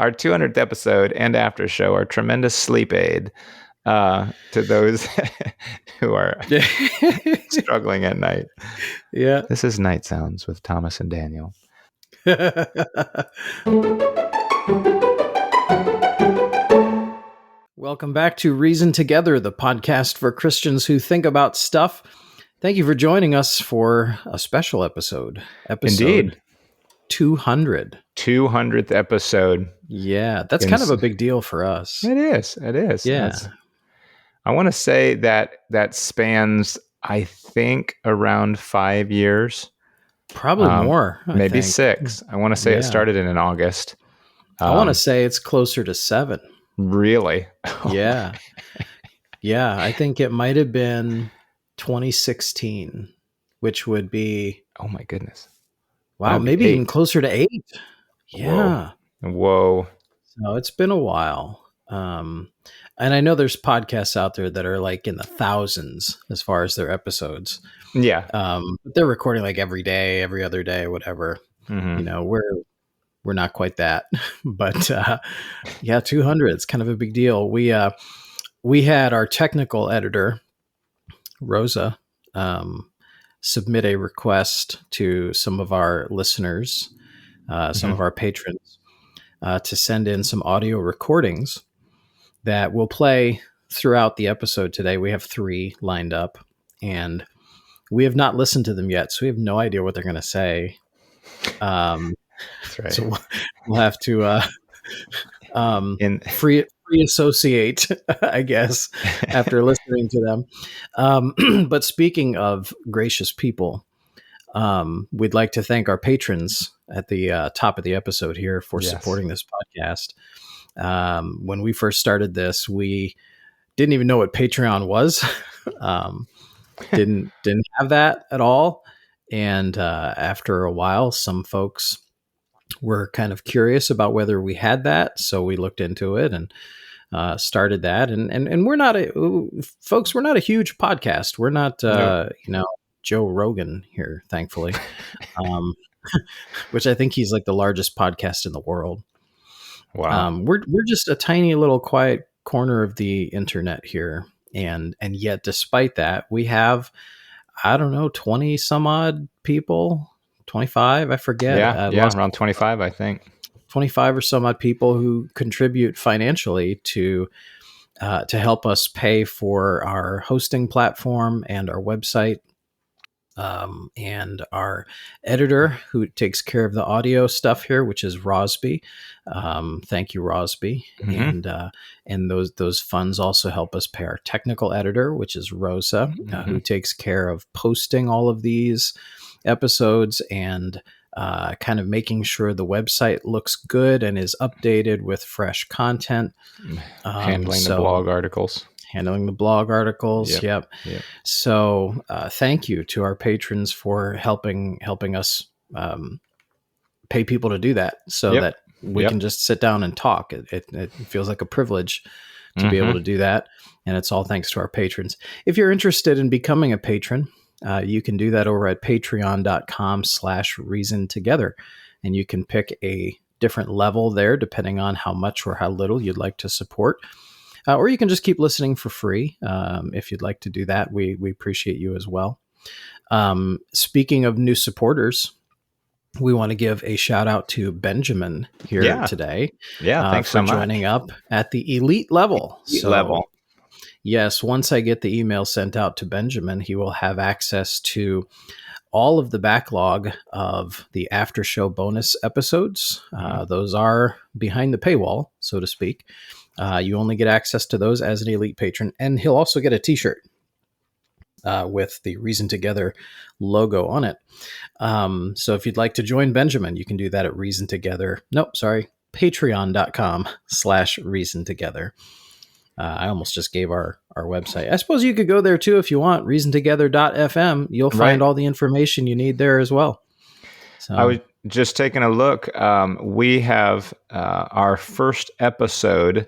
our 200th episode and after show are tremendous sleep aid to those who are struggling at night. Yeah. This is Night Sounds with Thomas and Daniel. Welcome back to Reason Together, the podcast for Christians who think about stuff. Thank you for joining us for a special episode. Indeed. 200. 200th episode. Yeah, that's kind of a big deal for us. It is. Yeah. I want to say that spans, I think, around 5 years. Probably more. Maybe 6. I want to say it started in August. I want to say it's closer to 7. Really? Yeah. Yeah, I think it might have been 2016, which would be... Oh my goodness. Wow, maybe 8. Even closer to 8. Yeah. Whoa. So it's been a while. And I know there's podcasts out there that are like in the thousands as far as their episodes. Yeah. But they're recording like every day, every other day, whatever. Mm-hmm. You know, we're not quite that, but yeah, 200. It's kind of a big deal. We had our technical editor, Rosa, submit a request to some of our listeners, some of our patrons, to send in some audio recordings that we'll play throughout the episode today. We have 3 lined up, and we have not listened to them yet, so we have no idea what they're going to say. That's right. So we'll have to free associate, I guess, after listening to them. But speaking of gracious people, we'd like to thank our patrons at the top of the episode here for supporting this podcast. When we first started this, we didn't even know what Patreon was. Didn't have that at all. And after a while, some folks were kind of curious about whether we had that. So we looked into it and started that. And we're not we're not a huge podcast. We're not, Joe Rogan here, thankfully, which I think he's like the largest podcast in the world. Wow. We're just a tiny little quiet corner of the internet here. And yet, despite that, we have, I don't know, 20 some odd people, 25, I forget. Around 25, I think. 25 or some odd people who contribute financially to help us pay for our hosting platform and our website, and our editor who takes care of the audio stuff here, which is Rosby. Thank you, Rosby. Mm-hmm. And those funds also help us pay our technical editor, which is Rosa, who takes care of posting all of these episodes and kind of making sure the website looks good and is updated with fresh content. Handling the blog articles. Yep. So thank you to our patrons for helping us pay people to do that so that we can just sit down and talk. It feels like a privilege to be able to do that. And it's all thanks to our patrons. If you're interested in becoming a patron, you can do that over at patreon.com/reasontogether. And you can pick a different level there depending on how much or how little you'd like to support. Or you can just keep listening for free. If you'd like to do that, we appreciate you as well. Speaking of new supporters, we want to give a shout out to Benjamin here today. Yeah, thanks for so much. joining up at the elite level. Level. Yes, once I get the email sent out to Benjamin, he will have access to all of the backlog of the Aftershow bonus episodes. Those are behind the paywall, so to speak. You only get access to those as an elite patron, and he'll also get a t-shirt with the Reason Together logo on it. So if you'd like to join Benjamin, you can do that at patreon.com/reasontogether. I almost just gave our website. I suppose you could go there too if you want, reasontogether.fm. You'll find all the information you need there as well. So I was just taking a look. We have our first episode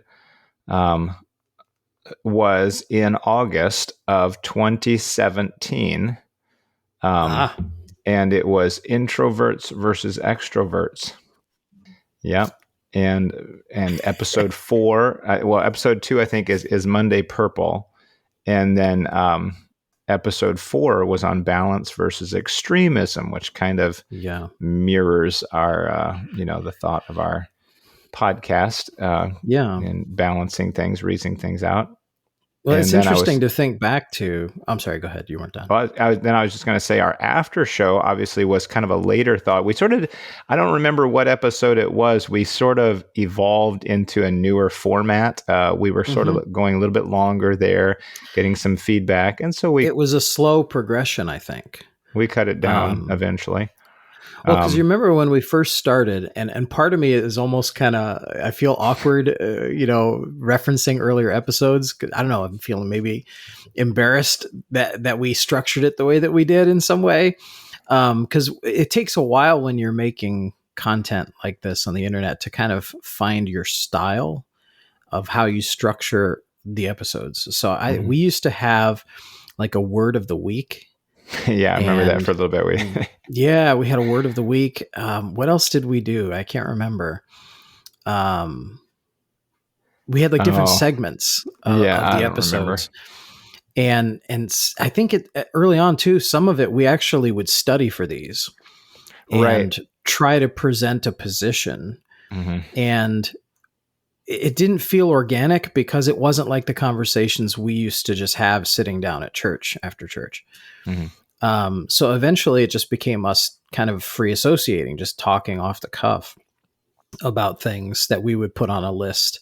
was in August of 2017. And it was introverts versus extroverts. Yeah. and episode 4, episode 2 I think is Monday Purple, and then episode 4 was on balance versus extremism, which kind of mirrors our the thought of our podcast, and balancing things, reasoning things out. Well, it's interesting to think back to. I'm sorry, go ahead. You weren't done. Well, I was just going to say our after show obviously was kind of a later thought. We sort of, I don't remember what episode it was. We sort of evolved into a newer format. We were sort of going a little bit longer there, getting some feedback. And so it was a slow progression, I think. We cut it down eventually. Well, because you remember when we first started, and part of me is almost kind of, I feel awkward, referencing earlier episodes. I don't know, I'm feeling maybe embarrassed that we structured it the way that we did in some way. Because it takes a while when you're making content like this on the internet to kind of find your style of how you structure the episodes. So we used to have like a word of the week. Yeah, I remember that for a little bit. We had a word of the week. What else did we do? I can't remember. We had like different segments of the episodes. And I think early on too, some of it we actually would study for these and try to present a position. And it didn't feel organic because it wasn't like the conversations we used to just have sitting down at church after church. So eventually it just became us kind of free associating, just talking off the cuff about things that we would put on a list.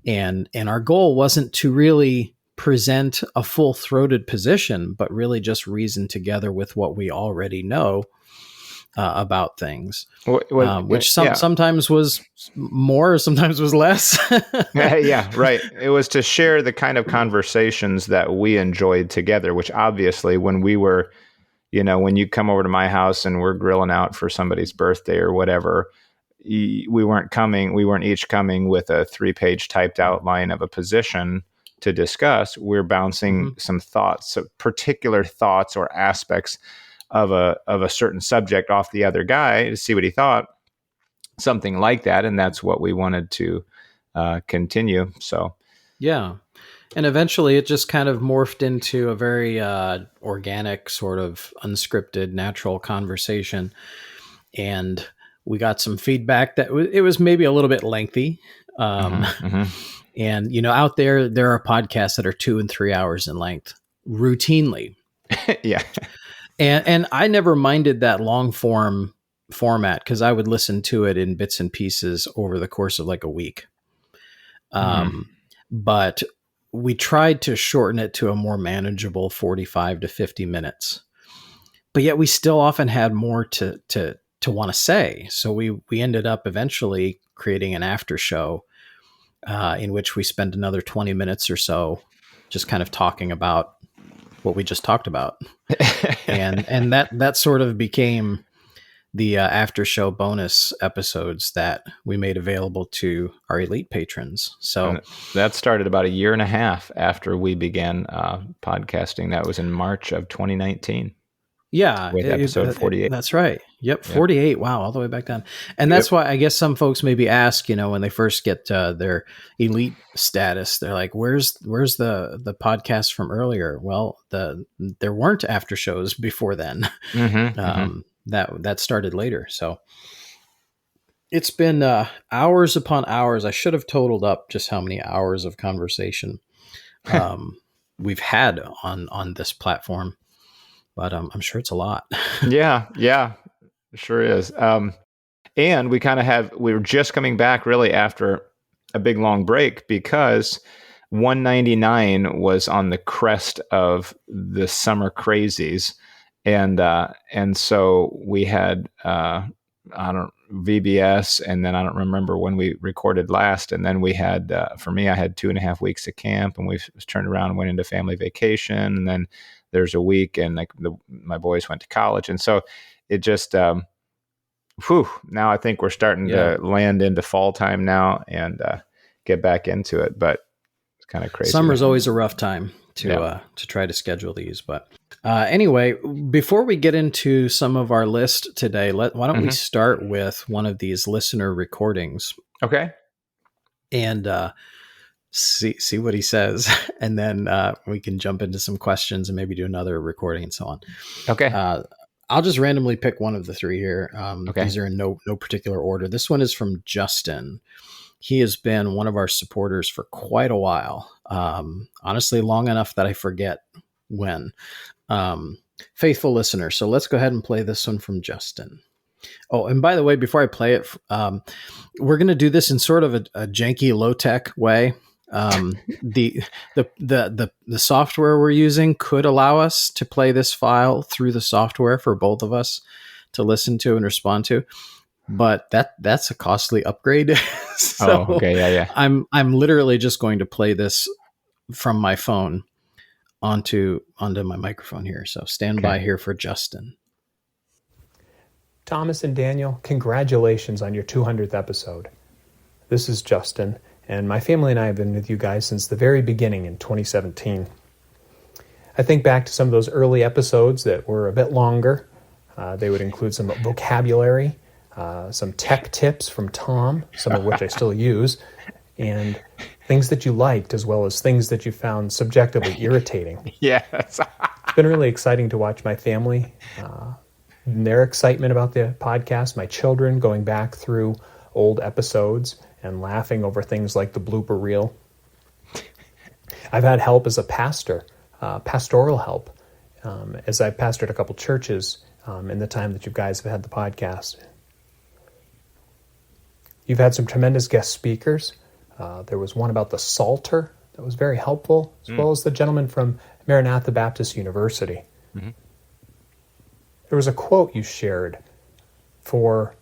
And our goal wasn't to really present a full-throated position, but really just reason together with what we already know about things, which sometimes was more, sometimes was less. Yeah, right. It was to share the kind of conversations that we enjoyed together, which obviously when we were, when you come over to my house and we're grilling out for somebody's birthday or whatever, we weren't each coming with a 3-page typed outline of a position to discuss. We're bouncing some thoughts, so particular thoughts or aspects of a certain subject off the other guy to see what he thought, something like that. And that's what we wanted to continue. So, yeah. And eventually it just kind of morphed into a very organic, sort of unscripted, natural conversation. And we got some feedback that it was maybe a little bit lengthy. And, out there are podcasts that are 2 and 3 hours in length routinely. Yeah. And I never minded that long form format because I would listen to it in bits and pieces over the course of like a week. But we tried to shorten it to a more manageable 45 to 50 minutes. But yet we still often had more to want to say. So we ended up eventually creating an after show in which we spent another 20 minutes or so just kind of talking about what we just talked about. and that sort of became the after show bonus episodes that we made available to our elite patrons. So and that started about 1.5 years after we began podcasting. That was in March of 2019. Yeah. With episode 48. That's right. Yep. 48. Yep. Wow. All the way back then. And that's why I guess some folks maybe ask, when they first get their elite status, they're like, where's the podcast from earlier? Well, there weren't after shows before then. That started later. So it's been hours upon hours. I should have totaled up just how many hours of conversation we've had on this platform. But I'm sure it's a lot. Yeah, it sure is. And we were just coming back really after a big long break because 199 was on the crest of the summer crazies. And so we had, VBS, and then I don't remember when we recorded last. And then we had, for me, I had 2.5 weeks of camp, and we turned around and went into family vacation. And then there's a week, and my boys went to college. And so it just, now I think we're starting to land into fall time now and get back into it. But it's kind of crazy. Summer's always a rough time to try to schedule these. But anyway, before we get into some of our list today, why don't we start with one of these listener recordings? Okay. and see what he says, and then we can jump into some questions and maybe do another recording and so on. Okay. I'll just randomly pick one of the three here. Okay. These are in no particular order. This one is from Justin. He has been one of our supporters for quite a while. Honestly, long enough that I forget when. Faithful listener. So let's go ahead and play this one from Justin. Oh, and by the way, before I play it, we're going to do this in sort of a janky, low tech way. The software we're using could allow us to play this file through the software for both of us to listen to and respond to, but that's a costly upgrade. So okay. Yeah. I'm literally just going to play this from my phone onto my microphone here. So stand by here for Justin. Thomas and Daniel, congratulations on your 200th episode. This is Justin, and my family and I have been with you guys since the very beginning in 2017. I think back to some of those early episodes that were a bit longer. They would include some vocabulary, some tech tips from Tom, some of which I still use, and things that you liked, as well as things that you found subjectively irritating. Yes. It's been really exciting to watch my family, their excitement about the podcast, my children going back through old episodes and laughing over things like the blooper reel. I've had help as a pastor, pastoral help, as I've pastored a couple churches in the time that you guys have had the podcast. You've had some tremendous guest speakers. There was one about the Psalter that was very helpful, as well as the gentleman from Maranatha Baptist University. Mm-hmm. There was a quote you shared for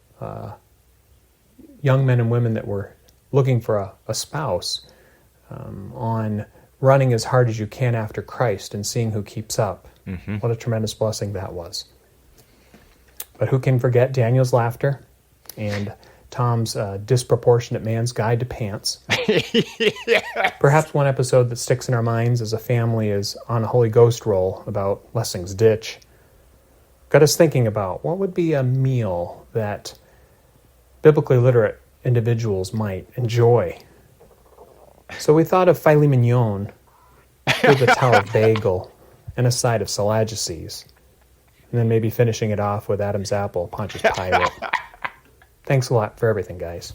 young men and women that were looking for a spouse on running as hard as you can after Christ and seeing who keeps up. Mm-hmm. What a tremendous blessing that was. But who can forget Daniel's laughter and Tom's disproportionate man's guide to pants? Yes. Perhaps one episode that sticks in our minds as a family is on a Holy Ghost roll about Lessing's Ditch. Got us thinking about what would be a meal that biblically literate individuals might enjoy. So we thought of filet mignon with a Tower bagel and a side of Salagices, and then maybe finishing it off with Adam's apple, Pontius Pilate. Thanks a lot for everything, guys.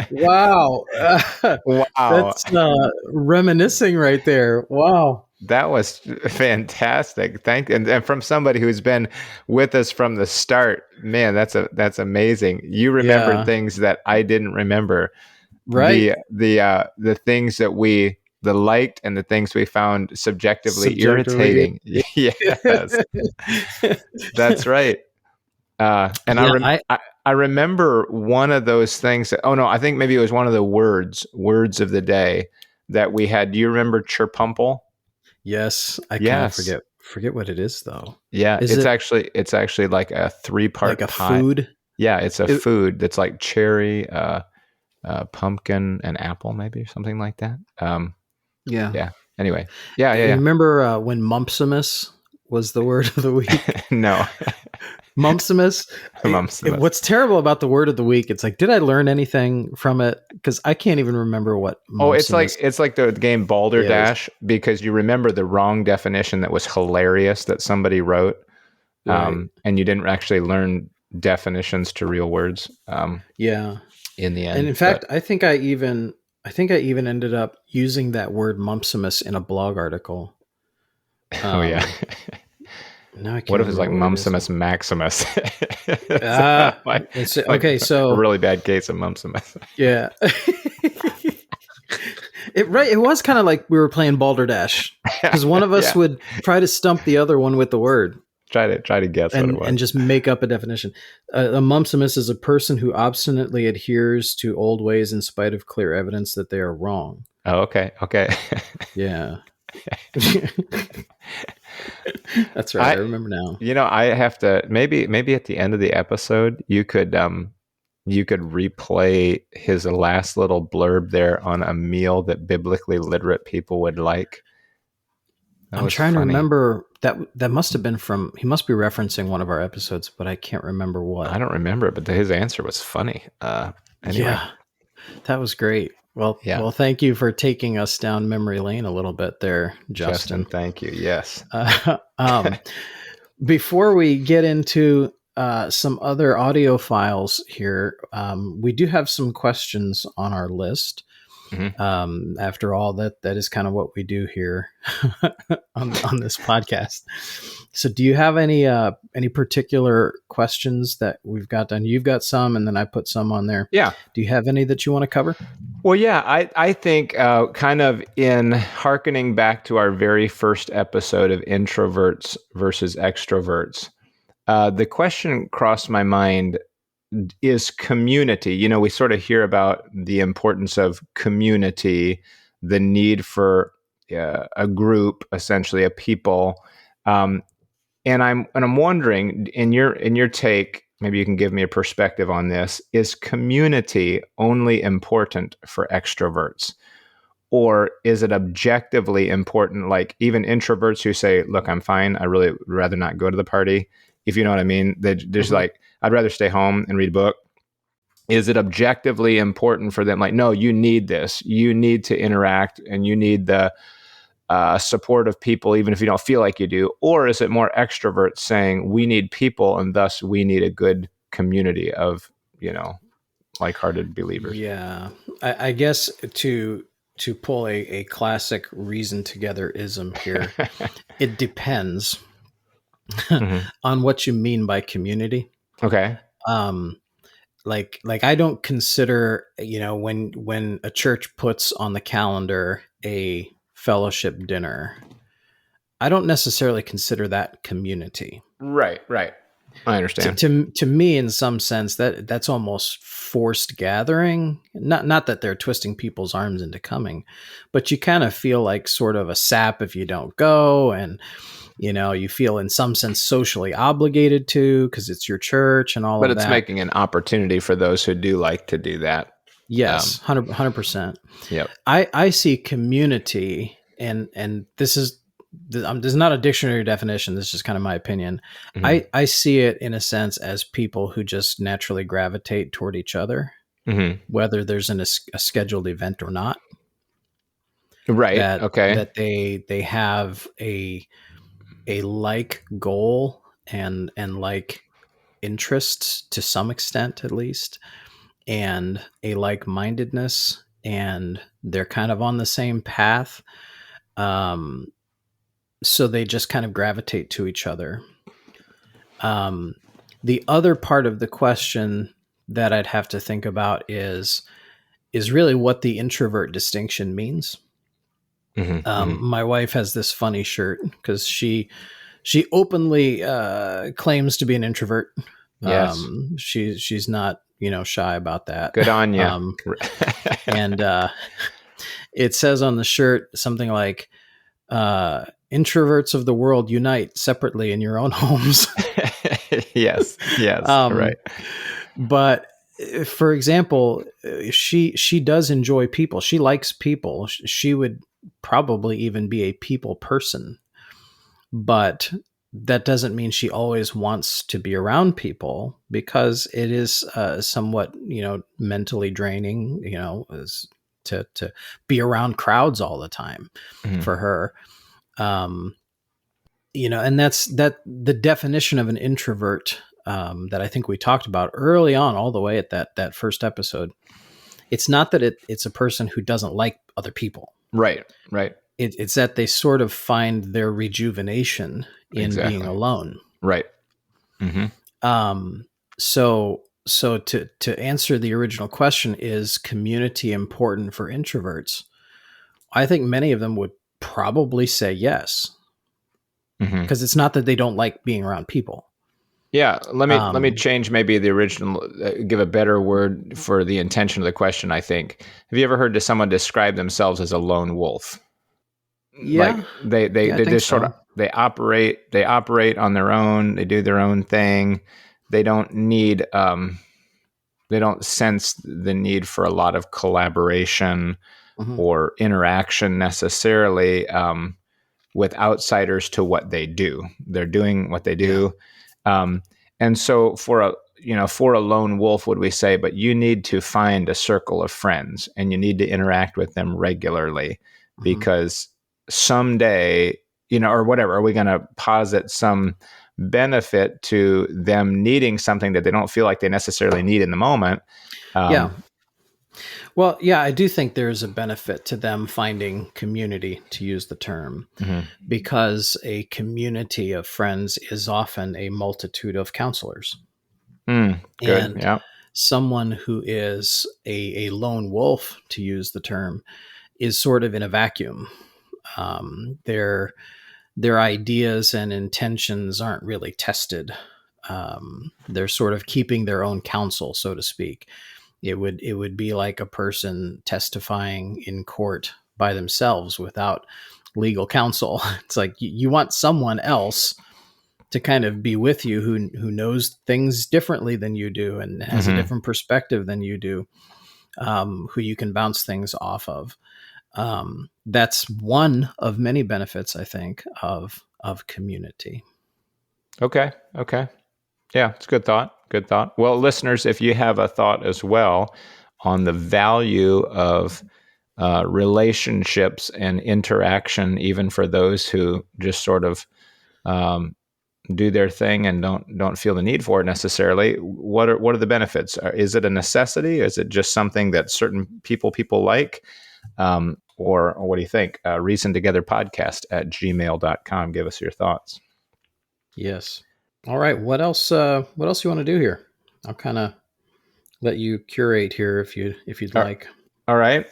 Wow. Wow. That's reminiscing right there. Wow. That was fantastic. And from somebody who's been with us from the start, man, that's amazing. You remembered things that I didn't remember. Right. The things that we liked and the things we found subjectively irritating. Yes. That's right. And I remember one of those things I think maybe it was one of the words of the day that we had. Do you remember chirpumple? Yes. I kind of forget what it is though. Yeah. It's actually like a 3-part like a pie. Food. Yeah. It's a food that's like cherry, pumpkin and apple, maybe something like that. Yeah. Anyway. Yeah. Remember when Mumpsimus was the word of the week? No. Mumpsimus. Mumpsimus. What's terrible about the word of the week? It's like, did I learn anything from it? Because I can't even remember what. It's like the game Balderdash, because you remember the wrong definition that was hilarious that somebody wrote, and you didn't actually learn definitions to real words. In the end, and in fact, I think I even ended up using that word Mumpsimus in a blog article. Oh yeah. What if it's like Mumpsimus Maximus? Okay, so a really bad case of Mumpsimus. Yeah. It was kind of like we were playing Balderdash, because one of us would try to stump the other one with the word. Try to guess what it was. And just make up a definition. A Mumpsimus is a person who obstinately adheres to old ways in spite of clear evidence that they are wrong. Oh, okay. Yeah. That's right. I remember now. I have to maybe at the end of the episode you could replay his last little blurb there on a meal that biblically literate people would like. That I'm was trying to funny. remember that must have been from, he must be referencing one of our episodes, but I can't remember what. I don't remember it, but his answer was funny. Anyway. Yeah, that was great. Well, Yeah. well, thank you for taking us down memory lane a little bit there, Justin, Justin. thank you. Yes. Before we get into some other audio files here, we do have some questions on our list. After all, that is kind of what we do here on this podcast. So, do you have any particular questions that we've got done? You've got some, and then I put some on there. Yeah. Do you have any that you want to cover? Well, yeah, I think kind of in hearkening back to our very first episode of introverts versus extroverts, the question crossed my mind is community. You know, we sort of hear about the importance of community, the need for a group, essentially a people, and I'm wondering, in your take, maybe you can give me a perspective on this. Is community only important for extroverts? Or is it objectively important? Like even introverts who say, look, I'm fine. I really would rather not go to the party. If you know what I mean, there's like, I'd rather stay home and read a book. Is it objectively important for them? Like, no, you need this. You need to interact and you need the support of people, even if you don't feel like you do? Or is it more extroverts saying we need people and thus we need a good community of, like-hearted believers? Yeah, I guess to pull a classic reason together ism here, it depends on what you mean by community. Okay. Like I don't consider, when a church puts on the calendar a fellowship dinner, I don't necessarily consider that community. Right. I understand. To me, in some sense, that's almost forced gathering. Not that they're twisting people's arms into coming, but you kind of feel like sort of a sap if you don't go, and you feel in some sense socially obligated to, because it's your church and all But of that. it's making an opportunity for those who do like to do that. Yes, 100%. Yep. I see community, and this is not a dictionary definition. This is just kind of my opinion. I see it in a sense as people who just naturally gravitate toward each other, whether there's a scheduled event or not. Right. Okay. That they have a like goal and like interests to some extent, at least, and a like-mindedness, and they're kind of on the same path. So they just kind of gravitate to each other. The other part of the question that I'd have to think about is really what the introvert distinction means. My wife has this funny shirt because she openly claims to be an introvert. Yes. She's not, shy about that. Good on you. And it says on the shirt something like, introverts of the world unite separately in your own homes. Yes. Right. But for example, she does enjoy people. She likes people. She would probably even be a people person, but that doesn't mean she always wants to be around people, because it is somewhat, mentally draining, is to be around crowds all the time for her. And that's the definition of an introvert that I think we talked about early on, all the way at that first episode. It's not that it's a person who doesn't like other people. Right. It's that they sort of find their rejuvenation in being alone. Right. So to answer the original question, is community important for introverts? I think many of them would probably say yes, because it's not that they don't like being around people. Yeah, let me change maybe the original, give a better word for the intention of the question. I think. Have you ever heard someone describe themselves as a lone wolf? Yeah, like they just sort of they operate on their own. They do their own thing. They don't need they don't sense the need for a lot of collaboration or interaction necessarily. with outsiders to what they do. They're doing what they do. And so for a lone wolf, would we say, but you need to find a circle of friends and you need to interact with them regularly because someday, or whatever, are we going to posit some benefit to them needing something that they don't feel like they necessarily need in the moment? Yeah. Well, yeah, I do think there's a benefit to them finding community, to use the term, because a community of friends is often a multitude of counselors. Good. And Yeah. someone who is a lone wolf, to use the term, is sort of in a vacuum. Their ideas and intentions aren't really tested. They're sort of keeping their own counsel, so to speak. It would be like a person testifying in court by themselves without legal counsel. It's like you want someone else to kind of be with you who knows things differently than you do and has a different perspective than you do, who you can bounce things off of. That's one of many benefits, I think, of community. Okay. Yeah, it's a good thought. Good thought. Well, listeners, if you have a thought as well on the value of relationships and interaction, even for those who just sort of do their thing and don't feel the need for it necessarily, what are the benefits? Is it a necessity? Is it just something that certain people like? Or what do you think? reasontogetherpodcast@gmail.com. Give us your thoughts. Yes. All right. What else you want to do here? I'll kind of let you curate here if you'd like. All right.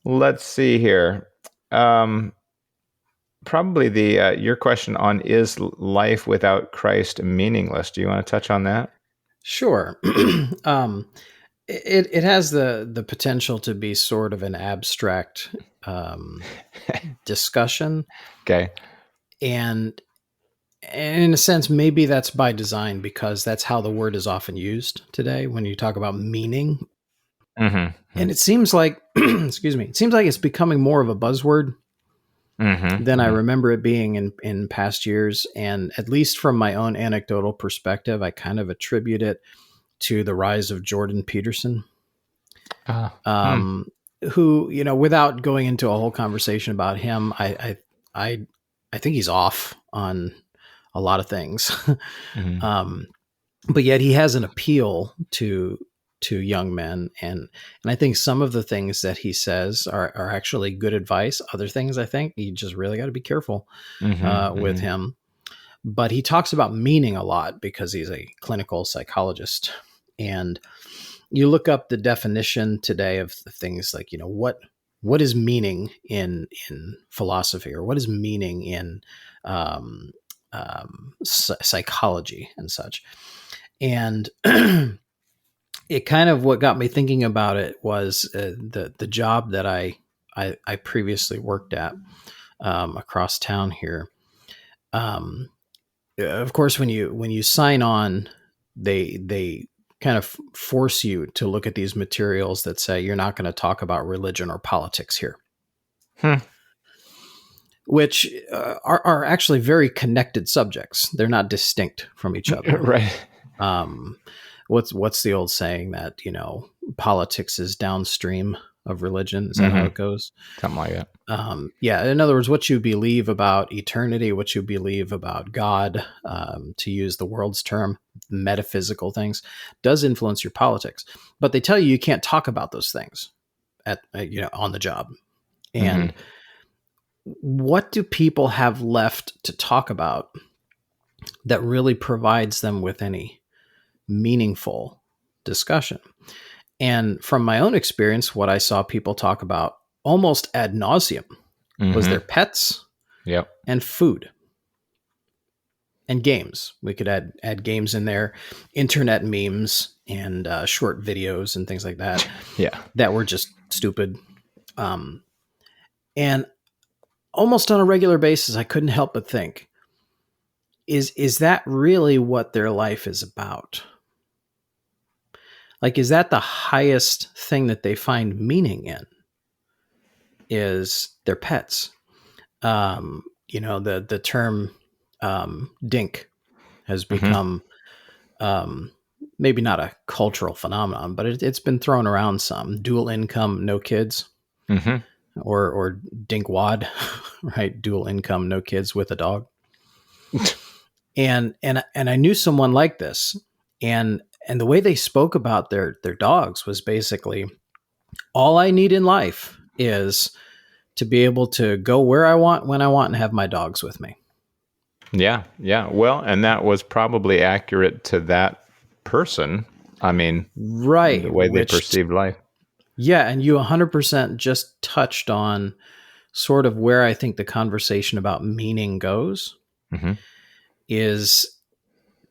Let's see here. Probably your question on, is life without Christ meaningless? Do you want to touch on that? Sure. It has the potential to be sort of an abstract discussion. Okay. And in a sense, maybe that's by design, because that's how the word is often used today when you talk about meaning. And it seems like, excuse me, it seems like it's becoming more of a buzzword than I remember it being in past years. And at least from my own anecdotal perspective, I kind of attribute it to the rise of Jordan Peterson, who, without going into a whole conversation about him, I think he's off on a lot of things. But yet he has an appeal to young men. And I think some of the things that he says are actually good advice. Other things, I think you just really got to be careful with him. But he talks about meaning a lot because he's a clinical psychologist. And you look up the definition today of things like, what is meaning in philosophy, or what is meaning in psychology and such. And it kind of, what got me thinking about it was the job that I previously worked at across town here. Of course, when you sign on, they kind of force you to look at these materials that say you're not going to talk about religion or politics here. Which are actually very connected subjects. They're not distinct from each other. Right. What's the old saying that, politics is downstream of religion? Is that how it goes? Something like that. Yeah. In other words, what you believe about eternity, what you believe about God, to use the world's term, metaphysical things, does influence your politics. But they tell you can't talk about those things on the job. And what do people have left to talk about that really provides them with any meaningful discussion? And from my own experience, what I saw people talk about almost ad nauseum was their pets and food and games. We could add games in there, internet memes and short videos and things like that. That were just stupid. And almost on a regular basis, I couldn't help but think, is that really what their life is about? Like, is that the highest thing that they find meaning in? Is their pets? The term dink has become maybe not a cultural phenomenon, but it's been thrown around some. Dual income, no kids, Mm-hmm. or dinkwad, right? Dual income, no kids with a dog. And I knew someone like this, and the way they spoke about their dogs was basically, all I need in life is to be able to go where I want, when I want, and have my dogs with me. Yeah, yeah. Well, and that was probably accurate to that person. I mean, the Right. way they perceived life. Yeah. And you 100% just touched on sort of where I think the conversation about meaning goes. Mm-hmm. Is,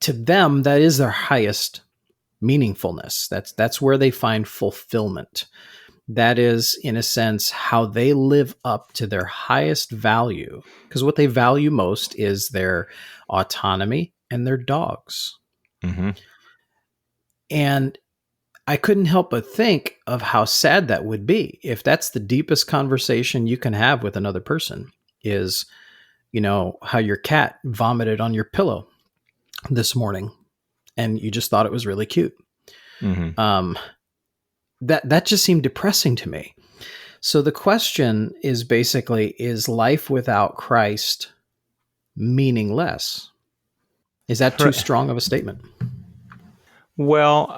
to them, that is their highest meaningfulness. That's where they find fulfillment. That is, in a sense, how they live up to their highest value. Because what they value most is their autonomy and their dogs. Mm-hmm. And I couldn't help but think of how sad that would be if that's the deepest conversation you can have with another person, is, how your cat vomited on your pillow this morning and you just thought it was really cute. Mm-hmm. That just seemed depressing to me. So the question is basically, is life without Christ meaningless? Is that too strong of a statement? Well,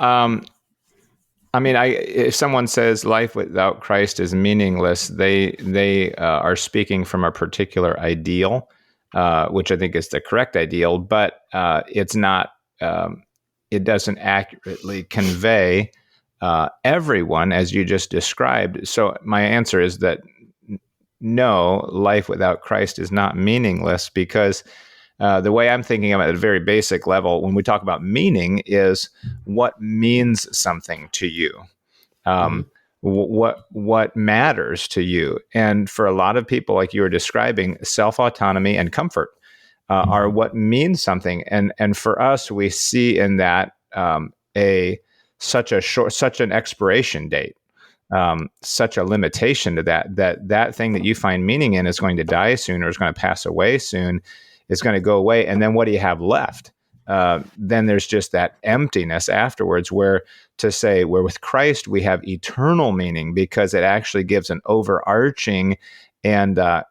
I mean, if someone says life without Christ is meaningless, they are speaking from a particular ideal, which I think is the correct ideal, but it's not. It doesn't accurately convey everyone as you just described. So my answer is that no, life without Christ is not meaningless, because the way I'm thinking of it at a very basic level, when we talk about meaning, is what means something to you. Mm-hmm. What matters to you. And for a lot of people, like you were describing, self-autonomy and comfort are what means something. And for us, we see in that such an expiration date, such a limitation to that thing that you find meaning in is going to die soon, or is going to pass away soon, is going to go away. And then what do you have left? Then there's just that emptiness afterwards, where with Christ we have eternal meaning, because it actually gives an overarching and a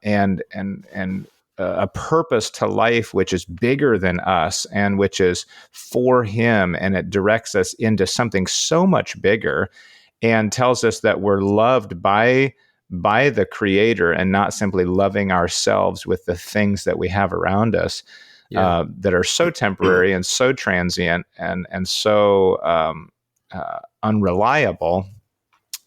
purpose to life which is bigger than us and which is for Him, and it directs us into something so much bigger, and tells us that we're loved by the Creator, and not simply loving ourselves with the things that we have around us. Yeah. That are so temporary and so transient and so unreliable.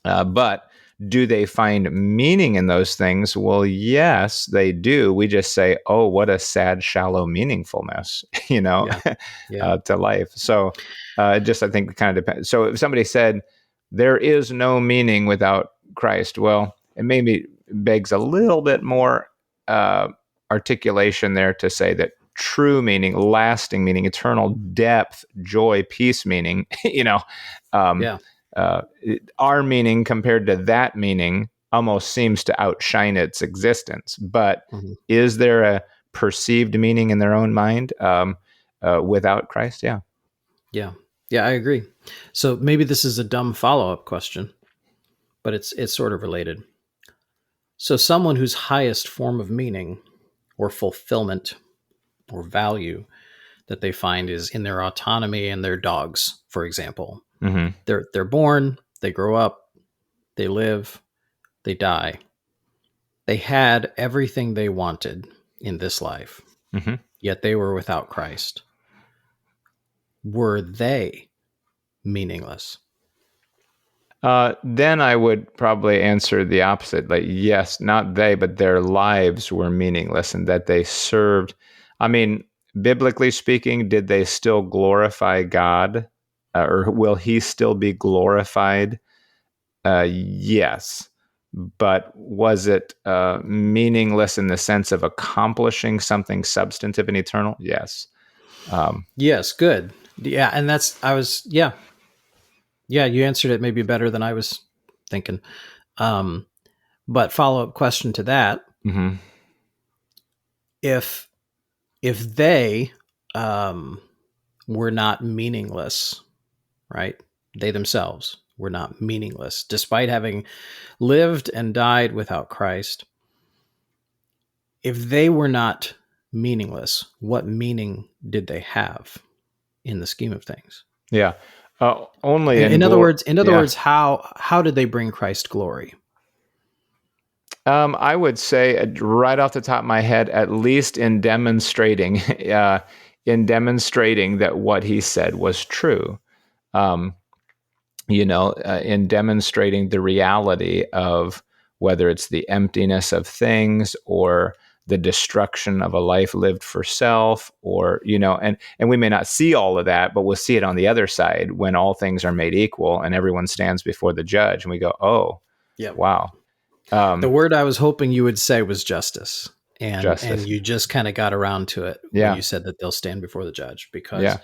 But do they find meaning in those things? Well, yes, they do. We just say, oh, what a sad, shallow meaningfulness, Yeah. to life. So I think it kind of depends. So if somebody said there is no meaning without Christ, well, it maybe begs a little bit more articulation there to say that true meaning, lasting meaning, eternal depth, joy, peace meaning, Yeah. our meaning compared to that meaning almost seems to outshine its existence. But Mm-hmm. is there a perceived meaning in their own mind without Christ? Yeah. Yeah. Yeah, I agree. So maybe this is a dumb follow-up question, but it's sort of related. So someone whose highest form of meaning or fulfillment or value that they find is in their autonomy and their dogs, for example. Mm-hmm. They're born, they grow up, they live, they die. They had everything they wanted in this life, Mm-hmm. yet they were without Christ. Were they meaningless? Then I would probably answer the opposite. Like, yes, not they, but their lives were meaningless, and that they served. I mean, biblically speaking, did they still glorify God, or will He still be glorified? Yes. But was it meaningless in the sense of accomplishing something substantive and eternal? Yes. Yes, good. Yeah, and yeah, you answered it maybe better than I was thinking. But follow-up question to that, Mm-hmm. if they were not meaningless, right? They themselves were not meaningless, despite having lived and died without Christ. If they were not meaningless, what meaning did they have in the scheme of things? Yeah. Only In other words, yeah. how did they bring Christ glory? I would say right off the top of my head, at least in demonstrating, that what he said was true. In demonstrating the reality of whether it's the emptiness of things or the destruction of a life lived for self, or, and we may not see all of that, but we'll see it on the other side when all things are made equal and everyone stands before the judge and we go, oh, Yeah. wow. The word I was hoping you would say was justice. And Justice. you just kind of got around to it when you said that they'll stand before the judge, because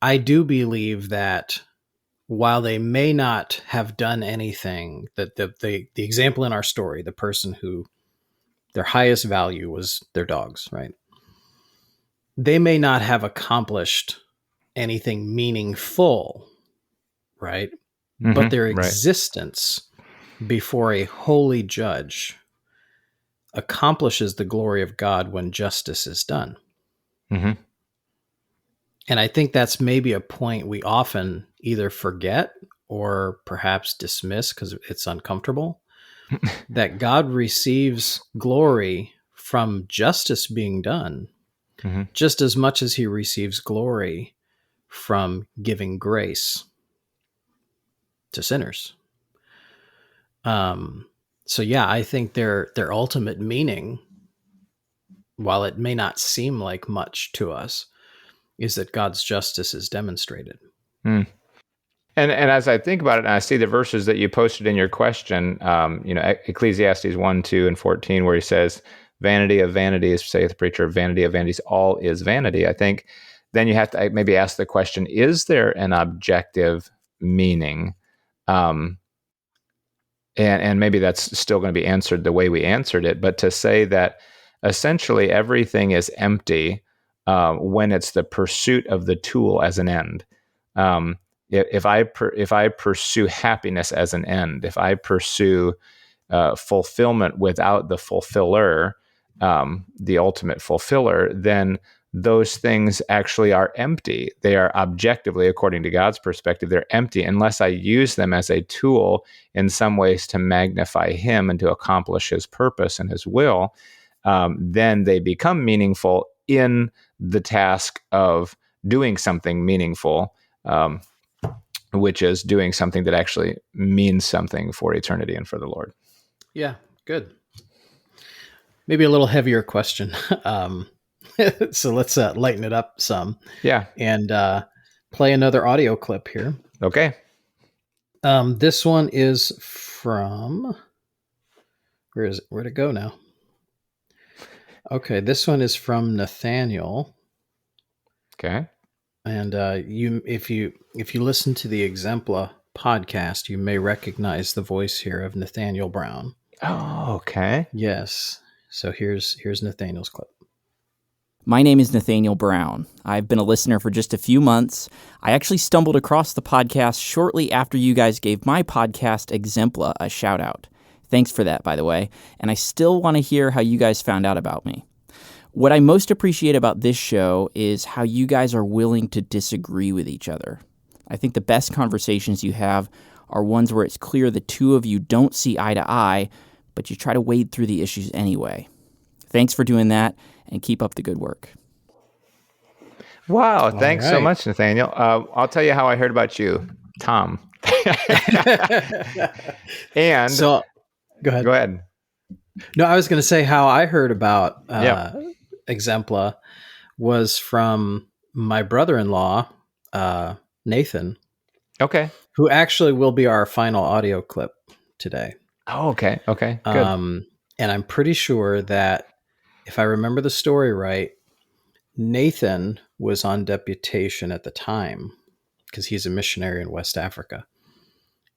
I do believe that while they may not have done anything, that the example in our story, the person who their highest value was their dogs, right? They may not have accomplished anything meaningful, right? Mm-hmm, but their right. existence before a holy judge accomplishes the glory of God when justice is done. Mm-hmm. And I think that's maybe a point we often either forget or perhaps dismiss because it's uncomfortable, that God receives glory from justice being done Mm-hmm. just as much as he receives glory from giving grace to sinners. So yeah, I think their ultimate meaning, while it may not seem like much to us, is that God's justice is demonstrated. Mm. And as I think about it, and I see the verses that you posted in your question, Ecclesiastes 1, 2, and 14, where he says, vanity of vanities, saith the preacher, vanity of vanities, all is vanity. I think then you have to maybe ask the question, is there an objective meaning? And maybe that's still going to be answered the way we answered it, but to say that essentially everything is empty when it's the pursuit of the tool as an end. If I pursue happiness as an end, if I pursue fulfillment without the fulfiller, the ultimate fulfiller, then those things actually are empty. They are objectively, according to God's perspective, they're empty unless I use them as a tool in some ways to magnify him and to accomplish his purpose and his will. Then they become meaningful in the task of doing something meaningful, which is doing something that actually means something for eternity and for the Lord. Yeah, good. Maybe a little heavier question. So let's lighten it up some. Yeah. And play another audio clip here. Okay. This one is from... Where is it? Where'd it go now? Okay, this one is from Nathaniel. Okay. And if you listen to the Exempla podcast, you may recognize the voice here of Nathaniel Brown. Oh, okay. Yes. So here's Nathaniel's clip. My name is Nathaniel Brown. I've been a listener for just a few months. I actually stumbled across the podcast shortly after you guys gave my podcast Exempla a shout out. Thanks for that, by the way. And I still want to hear how you guys found out about me. What I most appreciate about this show is how you guys are willing to disagree with each other. I think the best conversations you have are ones where it's clear the two of you don't see eye to eye, but you try to wade through the issues anyway. Thanks for doing that, and keep up the good work. Wow, thanks so much, Nathaniel. I'll tell you how I heard about you, Tom. And so, go ahead. No, I was going to say how I heard about Exempla was from my brother-in-law, Nathan. Okay. Who actually will be our final audio clip today. Oh, okay. Okay, good. And I'm pretty sure that if I remember the story right, Nathan was on deputation at the time because he's a missionary in West Africa.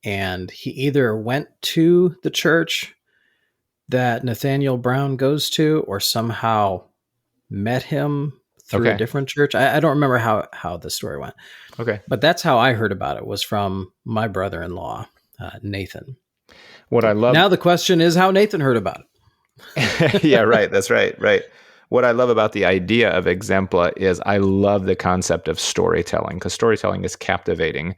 And he either went to the church that Nathaniel Brown goes to or somehow met him through a Okay. different church. I don't remember how the story went, Okay. but that's how I heard about it, was from my brother-in-law, Nathan. What I love. Now the question is how Nathan heard about it. Yeah, right. That's right. Right. What I love about the idea of Exempla is I love the concept of storytelling, because storytelling is captivating.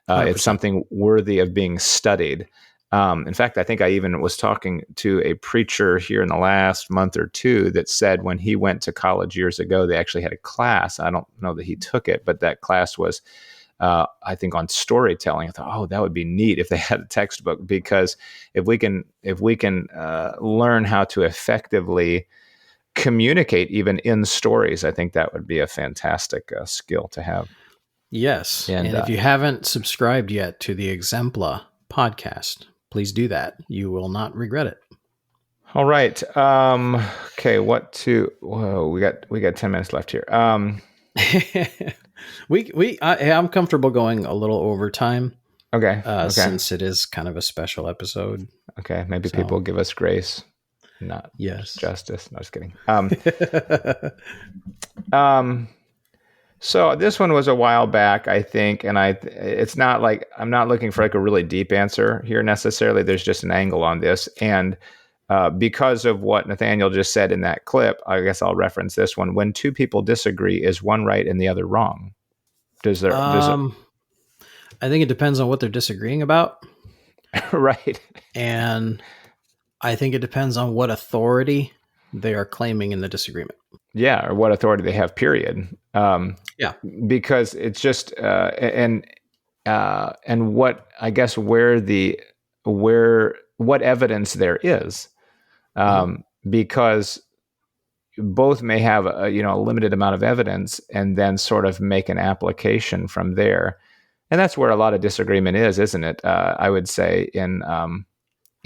It's 100%. something worthy of being studied. In fact, I think I even was talking to a preacher here in the last month or two that said when he went to college years ago, they actually had a class. I don't know that he took it, but that class was, I think, on storytelling. I thought, oh, that would be neat if they had a textbook, because if we can learn how to effectively communicate even in stories, I think that would be a fantastic skill to have. Yes. And, And if you haven't subscribed yet to the Exempla podcast, please do that. You will not regret it. All right. Okay. Whoa, we got 10 minutes left here. I'm comfortable going a little over time. Okay. Since it is kind of a special episode. Okay. Maybe people give us grace, not yes, justice. No, just kidding. So this one was a while back, I think, and it's not like I'm not looking for like a really deep answer here necessarily. There's just an angle on this, and because of what Nathaniel just said in that clip, I guess I'll reference this one. When two people disagree, is one right and the other wrong? I think it depends on what they're disagreeing about. Right. And I think it depends on what authority they are claiming in the disagreement. Yeah, or what authority they have, period. Yeah. Because it's just and what, I guess, what evidence there is, because both may have a limited amount of evidence, and then sort of make an application from there. And that's where a lot of disagreement is, isn't it? I would say in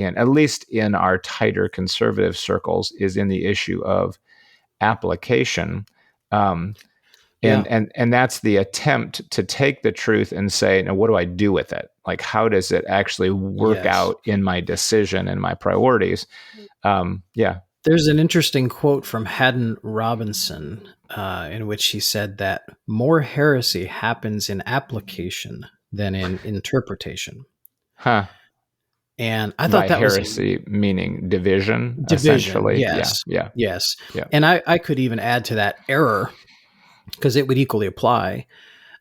at least in our tighter conservative circles, is in the issue of application. And that's the attempt to take the truth and say, now, what do I do with it? Like, how does it actually work out in my decision and my priorities? There's an interesting quote from Haddon Robinson in which he said that more heresy happens in application than in interpretation. Huh. And I thought that heresy was meaning division, essentially. Yes. Yeah. And I could even add to that error, because it would equally apply.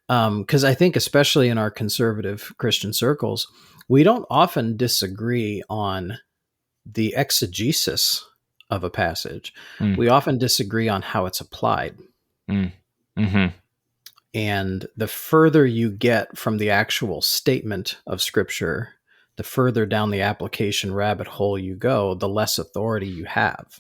Because I think, especially in our conservative Christian circles, we don't often disagree on the exegesis of a passage. We often disagree on how it's applied. Mm-hmm. And the further you get from the actual statement of Scripture, the further down the application rabbit hole you go, the less authority you have.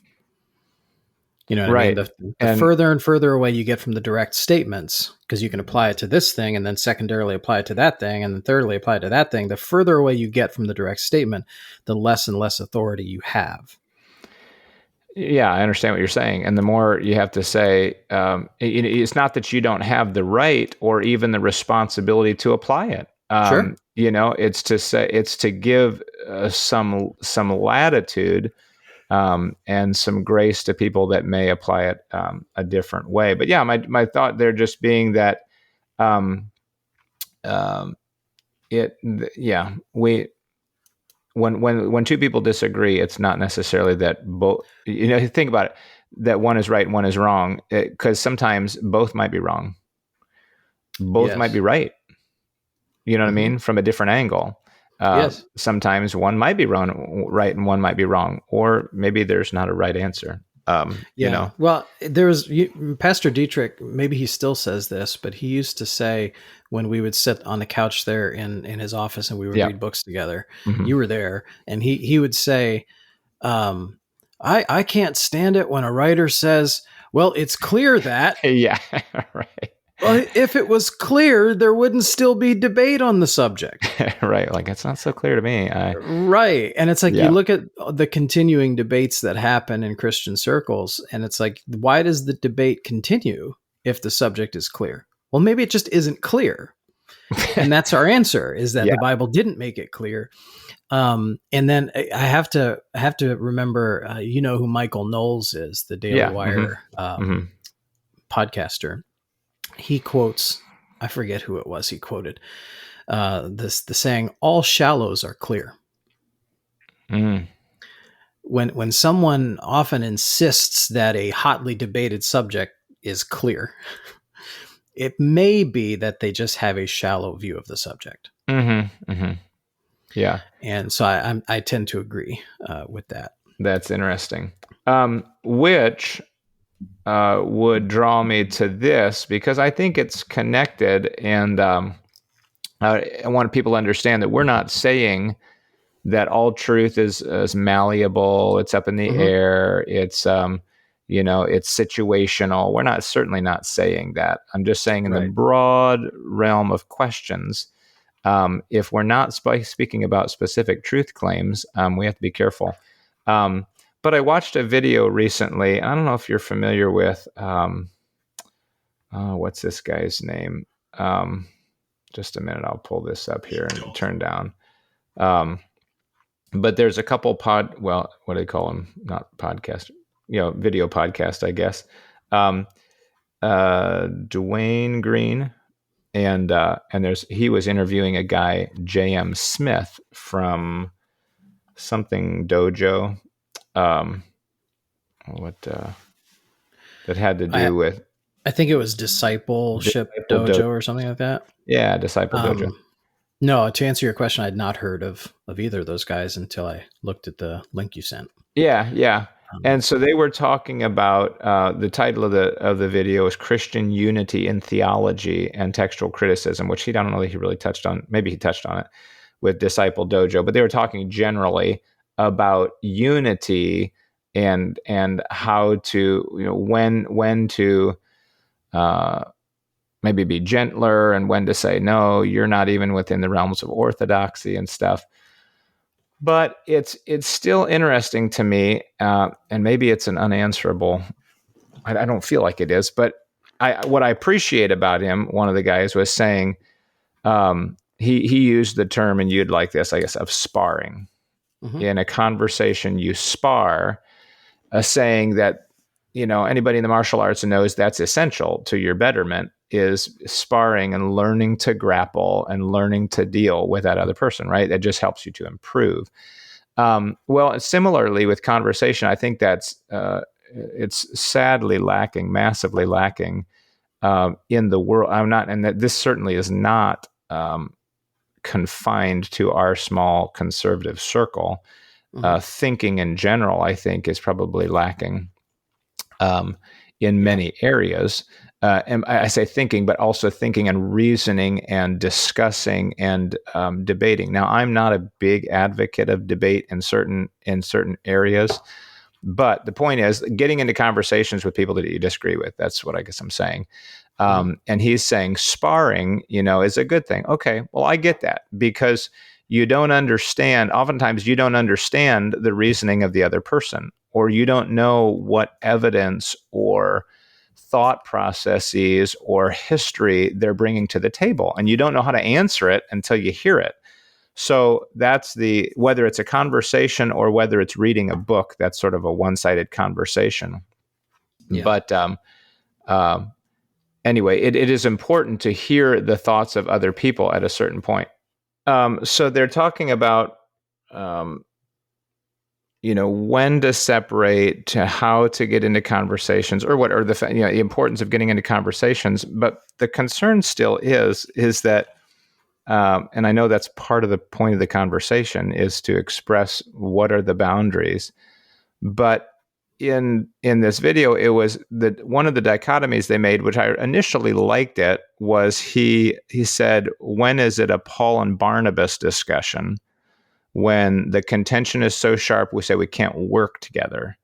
You know what I mean? The further and further away you get from the direct statements, because you can apply it to this thing and then secondarily apply it to that thing and then thirdly apply it to that thing. The further away you get from the direct statement, the less and less authority you have. Yeah, I understand what you're saying. And the more you have to say, it's not that you don't have the right or even the responsibility to apply it. Sure. It's to say, it's to give some latitude and some grace to people that may apply it a different way. But yeah, my thought there just being that when two people disagree, it's not necessarily that both, think about it, that one is right and one is wrong, because sometimes both might be wrong. Both might be right. You know what I mean? From a different angle. Sometimes one might be right and one might be wrong, or maybe there's not a right answer. Well, Pastor Dietrich, maybe he still says this, but he used to say, when we would sit on the couch there in his office and we would read books together, you were there, and he would say, I can't stand it when a writer says, well, it's clear that. Yeah, right. Well, if it was clear, there wouldn't still be debate on the subject. Right. Like, it's not so clear to me. Right. And it's like, you look at the continuing debates that happen in Christian circles, and it's like, why does the debate continue if the subject is clear? Well, maybe it just isn't clear. And that's our answer, is that Yeah. the Bible didn't make it clear. And then I have to remember, you know who Michael Knowles is, the Daily Yeah. Wire Mm-hmm. podcaster. He quotes, I forget who it was. He quoted the saying, "All shallows are clear." Mm. When someone often insists that a hotly debated subject is clear, it may be that they just have a shallow view of the subject. Mm-hmm. Mm-hmm. Yeah. And so I tend to agree with that. That's interesting. Which would draw me to this, because I think it's connected, and I want people to understand that we're not saying that all truth is malleable, it's up in the air, it's it's situational. We're certainly not saying that. I'm just saying in the broad realm of questions, if we're not speaking about specific truth claims, we have to be careful. But I watched a video recently. I don't know if you're familiar with what's this guy's name? Just a minute, I'll pull this up here and turn down. But there's a couple what do they call them? Not podcast, video podcast, I guess. Dwayne Green, and he was interviewing a guy, J.M. Smith, from something dojo. That had to do with, I think it was Discipleship Dojo or something like that. Yeah, Disciple Dojo. No, to answer your question, I'd not heard of either of those guys until I looked at the link you sent. Yeah. And so they were talking about the title of the video is Christian Unity in Theology and Textual Criticism, which I don't know that he really touched on. Maybe he touched on it with Disciple Dojo, but they were talking generally about unity and how to, when to maybe be gentler, and when to say, no, you're not even within the realms of orthodoxy and stuff. But it's still interesting to me, and maybe it's an unanswerable. I don't feel like it is, but what I appreciate about him, one of the guys was saying, he used the term, and you'd like this, I guess, of sparring. Mm-hmm. In a conversation, you spar, saying that, anybody in the martial arts knows that's essential to your betterment, is sparring and learning to grapple and learning to deal with that other person, right? That just helps you to improve. Well, similarly with conversation, I think that's it's sadly lacking, massively lacking in the world. And that this certainly is not confined to our small conservative circle. Mm-hmm. Thinking in general, I think, is probably lacking in many areas. And I say thinking, but also thinking and reasoning and discussing and debating. Now, I'm not a big advocate of debate in certain areas, but the point is getting into conversations with people that you disagree with. That's what I guess I'm saying. And he's saying sparring, is a good thing. Okay, well, I get that, because you don't understand. Oftentimes, you don't understand the reasoning of the other person, or you don't know what evidence or thought processes or history they're bringing to the table, and you don't know how to answer it until you hear it. So that's whether it's a conversation or whether it's reading a book, that's sort of a one-sided conversation. Yeah. But anyway, it is important to hear the thoughts of other people at a certain point. So they're talking about, when to separate, to how to get into conversations, or the importance of getting into conversations. But the concern still is that, and I know that's part of the point of the conversation, is to express what are the boundaries. But in this video, it was that one of the dichotomies they made, which I initially liked it, was he said, when is it a Paul and Barnabas discussion? When the contention is so sharp, we say we can't work together.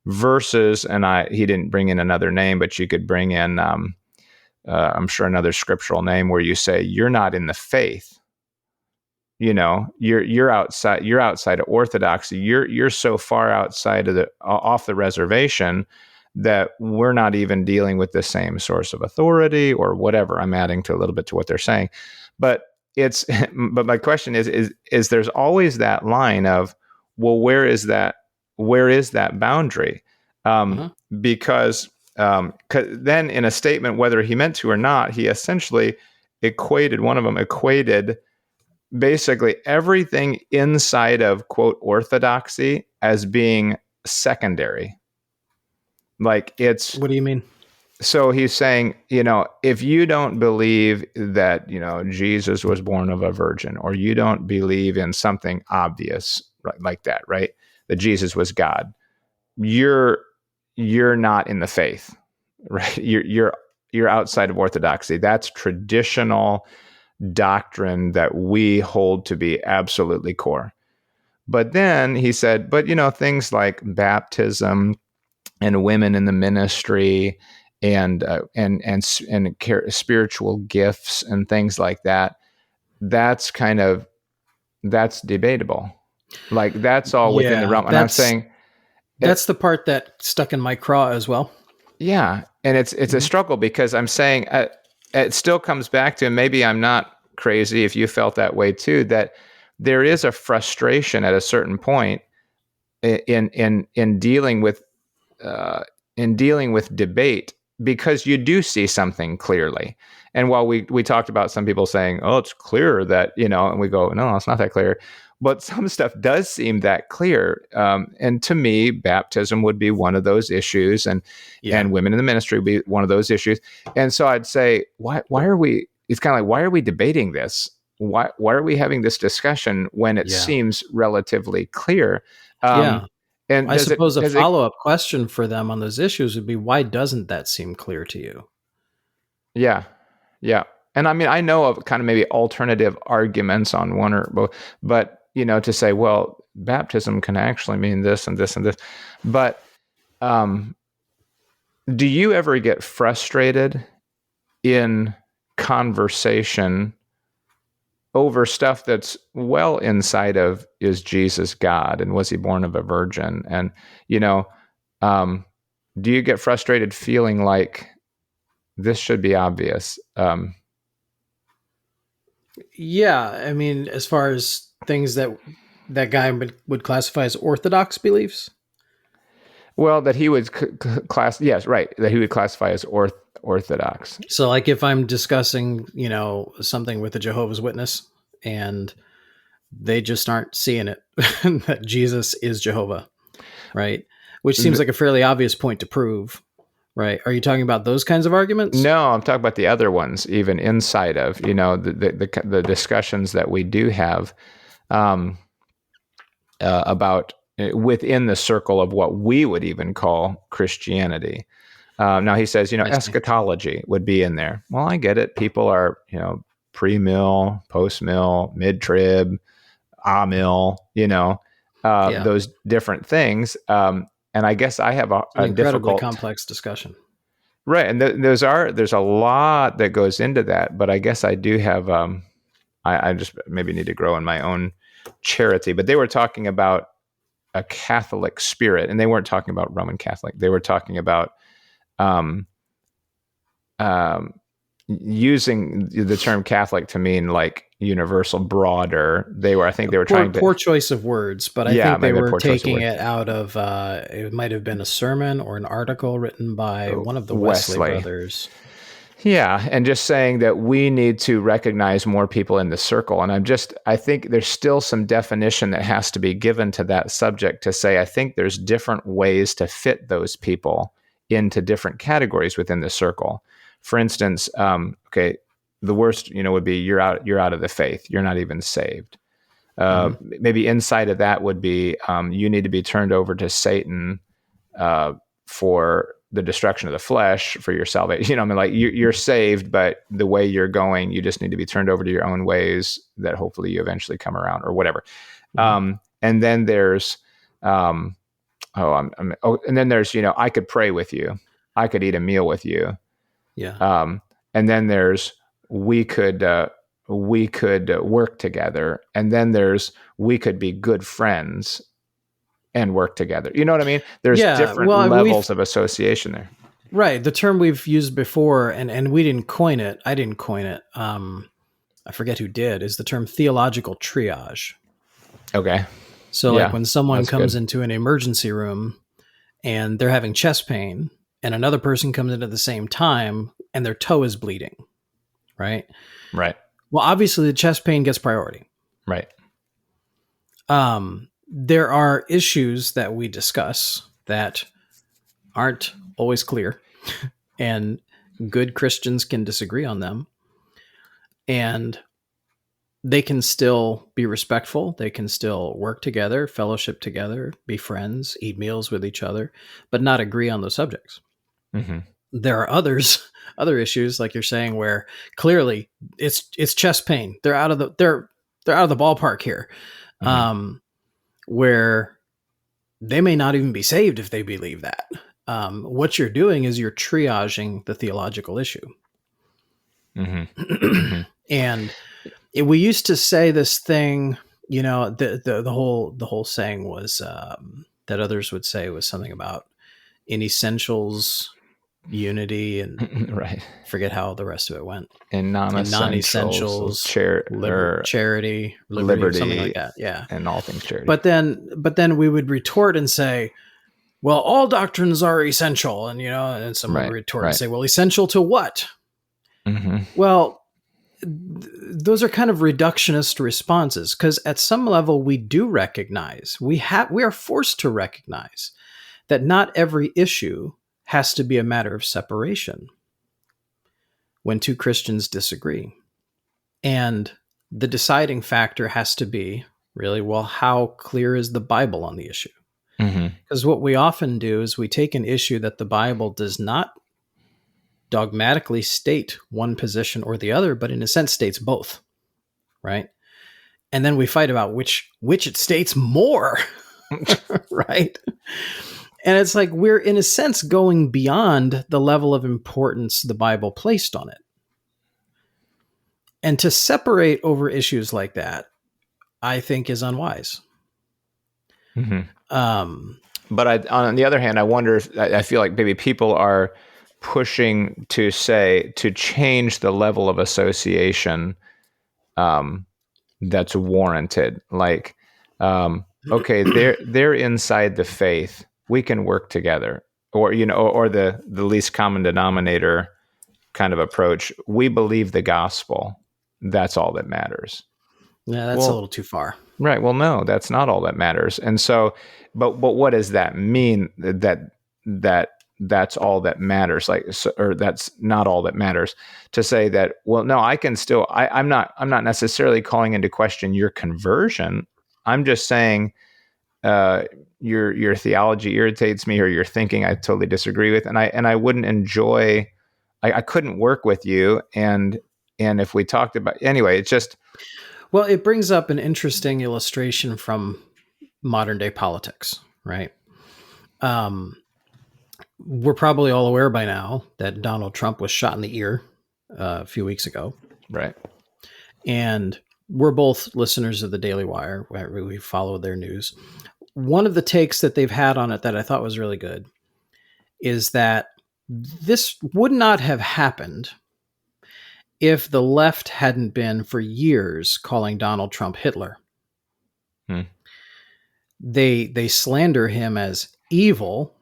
Versus, and he didn't bring in another name, but you could bring in, I'm sure, another scriptural name where you say you're not in the faith. You're outside. You're outside of orthodoxy. You're so far outside of off the reservation that we're not even dealing with the same source of authority or whatever. I'm adding to a little bit to what they're saying, but but my question is there's always that line of, well, where is that boundary? Because then in a statement, whether he meant to or not, he essentially equated basically everything inside of, quote, orthodoxy as being secondary. Like it's, What do you mean? so he's saying, if you don't believe that, Jesus was born of a virgin, or you don't believe in something obvious like that, right? That Jesus was God, you're not in the faith, right? You're outside of orthodoxy. That's traditional doctrine that we hold to be absolutely core. But then he said, but things like baptism and women in the ministry and spiritual gifts and things like that, that's debatable. Like that's all within the realm. And I'm saying that's the part that stuck in my craw as well. Yeah, and it's a struggle, because I'm saying it still comes back to, maybe I'm not crazy if you felt that way too, that there is a frustration at a certain point in dealing with debate, because you do see something clearly. And while we talked about some people saying, oh, it's clear that, and we go, no, it's not that clear. But some stuff does seem that clear. And to me, baptism would be one of those issues, and women in the ministry would be one of those issues. And so I'd say, why are we, it's kind of like, why are we debating this? Why are we having this discussion when it seems relatively clear? And I suppose a follow-up question for them on those issues would be, why doesn't that seem clear to you? Yeah. Yeah. And I mean, I know of kind of maybe alternative arguments on one or both, but, to say, well, baptism can actually mean this and this and this. But do you ever get frustrated in conversation over stuff that's well inside of, is Jesus God, and was he born of a virgin? And, do you get frustrated feeling like this should be obvious? Yeah. I mean, as far as things that guy would classify as orthodox beliefs. Well, that he would yes, right. That he would classify as orthodox. So like if I'm discussing, something with a Jehovah's Witness and they just aren't seeing it, that Jesus is Jehovah, right? Which seems like a fairly obvious point to prove, right? Are you talking about those kinds of arguments? No, I'm talking about the other ones, even inside of, the discussions that we do have about within the circle of what we would even call Christianity. Now he says, eschatology would be in there. Well, I get it. People are, pre-mill, post-mill, mid-trib, a-mill, those different things. And I guess I have an incredibly complex discussion. Right. And there's a lot that goes into that, but I guess I do have, I just maybe need to grow in my own charity, but they were talking about a Catholic spirit, and they weren't talking about Roman Catholic. They were talking about using the term Catholic to mean like universal, broader. I think they were trying to poor choice of words, but I think they were taking it out of it might have been a sermon or an article written by one of the Wesley brothers. Yeah, and just saying that we need to recognize more people in the circle. And I think there's still some definition that has to be given to that subject, to say, I think there's different ways to fit those people into different categories within the circle. For instance, the worst, would be you're out of the faith. You're not even saved. Maybe inside of that would be you need to be turned over to Satan for the destruction of the flesh, for your salvation. Like you're saved, but the way you're going, you just need to be turned over to your own ways, that hopefully you eventually come around, or whatever. And then there's, and then there's, I could pray with you. I could eat a meal with you. Yeah. And then there's, we could work together. And then there's, we could be good friends. and work together. You know what I mean? There's Yeah, different well, levels of association there. right. The term we've used before, and we didn't coin it. I didn't coin it. I forget who did, is the term theological triage. Okay. So Yeah, like when someone that's comes good. into an emergency room and they're having chest pain and another person comes in at the same time and their toe is bleeding, right? Right. Well, obviously the chest pain gets priority. Right. There are issues that we discuss that aren't always clear, and good Christians can disagree on them, and they can still be respectful. They can still work together, fellowship together, be friends, eat meals with each other, but not agree on those subjects. Mm-hmm. There are other issues, like you're saying, where clearly it's chest pain. They're out of the ballpark here, where they may not even be saved if they believe that. What you're doing is you're triaging the theological issue. And we used to say this thing, the whole saying was that others would say was something about in essentials, unity, and right. forget how the rest of it went. And non-essentials, charity, liberty, something like that. Yeah. And all things charity. But then we would retort and say, well, all doctrines are essential. And someone would retort and say, well, essential to what? Well, those are kind of reductionist responses, because at some level we do recognize, we are forced to recognize that not every issue has to be a matter of separation when two Christians disagree. And the deciding factor has to be really, well, how clear is the Bible on the issue? Because what we often do is we take an issue that the Bible does not dogmatically state one position or the other, but in a sense states both, right? And then we fight about which it states more, right? And it's like we're, in a sense, going beyond the level of importance the Bible placed on it. And to separate over issues like that, I think, is unwise. But on the other hand, I wonder if I feel like maybe people are pushing to change the level of association that's warranted. Like, okay, they're inside the faith. We can work together, or the least common denominator kind of approach. We believe the gospel. That's all that matters. Yeah, that's a little too far. Right. Well, no, that's not all that matters. And so, but what does that mean? That's all that matters, or that's not all that matters. To say that, well, no, I can still. I'm not necessarily calling into question your conversion. I'm just saying your theology irritates me, or your thinking I totally disagree with, and I wouldn't enjoy. I couldn't work with you, and if we talked about anyway, it's just. Well, it brings up an interesting illustration from modern day politics, right? We're probably all aware by now that Donald Trump was shot in the ear a few weeks ago. Right. And we're both listeners of the Daily Wire, where we follow their news. One of the takes that they've had on it that I thought was really good is that this would not have happened if the left hadn't been for years calling Donald Trump Hitler. They slander him as evil.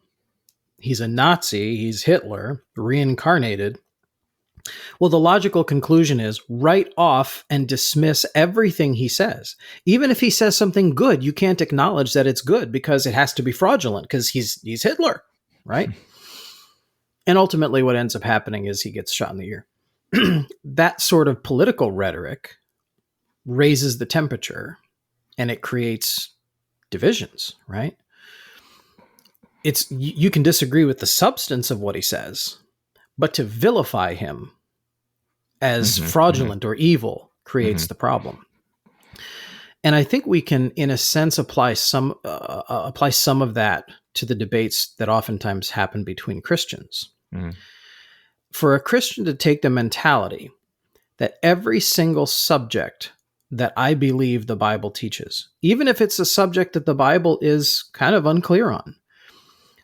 He's a Nazi. He's Hitler reincarnated. Well, the logical conclusion is write off and dismiss everything he says. Even if he says something good, you can't acknowledge that it's good because it has to be fraudulent because he's Hitler, right? And ultimately what ends up happening is he gets shot in the ear. That sort of political rhetoric raises the temperature and it creates divisions, right? You can disagree with the substance of what he says, but to vilify him as fraudulent or evil creates the problem. And I think we can, in a sense, apply some of that to the debates that oftentimes happen between Christians. For a Christian to take the mentality that every single subject that I believe the Bible teaches, even if it's a subject that the Bible is kind of unclear on.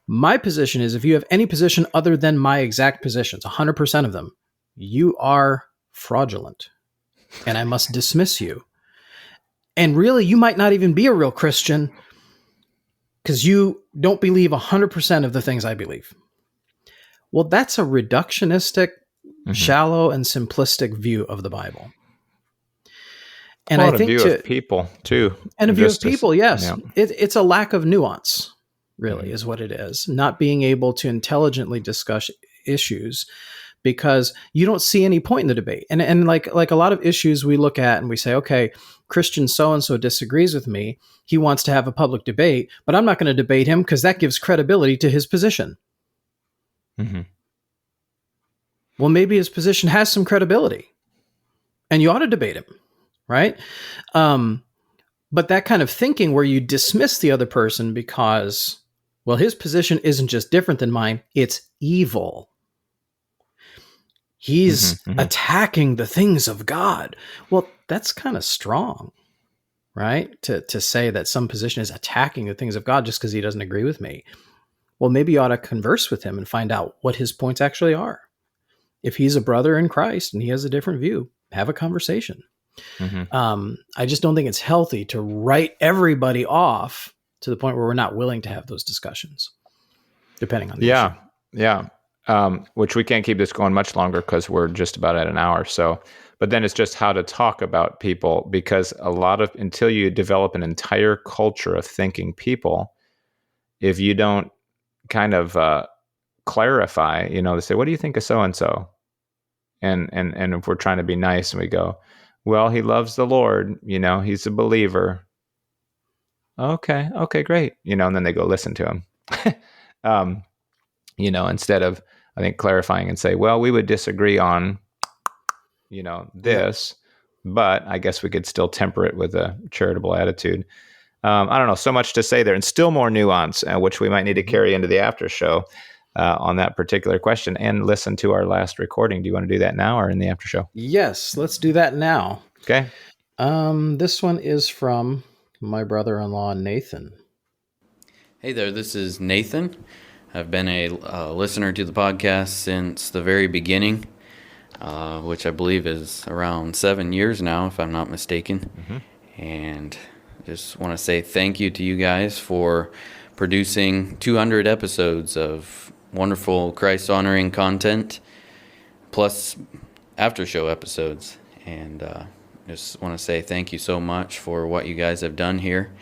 My position is, if you have any position other than my exact positions, 100% of them, you are fraudulent, and I must dismiss you. And really, you might not even be a real Christian because you don't believe 100% of the things I believe. Well, that's a reductionistic, shallow, and simplistic view of the Bible. And I think of people too. And a view of people, yes. Yeah. It's a lack of nuance, really, is what it is. Not being able to intelligently discuss issues because you don't see any point in the debate. And like a lot of issues we look at and we say, okay, Christian so-and-so disagrees with me. He wants to have a public debate, but I'm not going to debate him because that gives credibility to his position. Mm-hmm. Well, maybe his position has some credibility and you ought to debate him, right? But that kind of thinking where you dismiss the other person because, well, his position isn't just different than mine, it's evil. He's attacking the things of God. Well, that's kind of strong, right? To say that some position is attacking the things of God just because he doesn't agree with me. Well, maybe you ought to converse with him and find out what his points actually are. If he's a brother in Christ and he has a different view, have a conversation. I just don't think it's healthy to write everybody off to the point where we're not willing to have those discussions, depending on the issue. Yeah. Which we can't keep this going much longer because we're just about at an hour. So, but then it's just how to talk about people, because until you develop an entire culture of thinking people, if you don't kind of clarify, they say, what do you think of so-and-so? And if we're trying to be nice and we go, well, he loves the Lord, he's a believer. Okay, great. And then they go listen to him. Instead of, I think, clarifying and say, well, we would disagree on, this, but I guess we could still temper it with a charitable attitude. I don't know, so much to say there, and still more nuance, which we might need to carry into the after show on that particular question and listen to our last recording. Do you want to do that now or in the after show? Yes, let's do that now. Okay. This one is from my brother-in-law, Nathan. Hey there, this is Nathan. I've been a listener to the podcast since the very beginning, which I believe is around 7 years now, if I'm not mistaken. And just want to say thank you to you guys for producing 200 episodes of wonderful Christ-honoring content, plus after-show episodes. And just want to say thank you so much for what you guys have done here.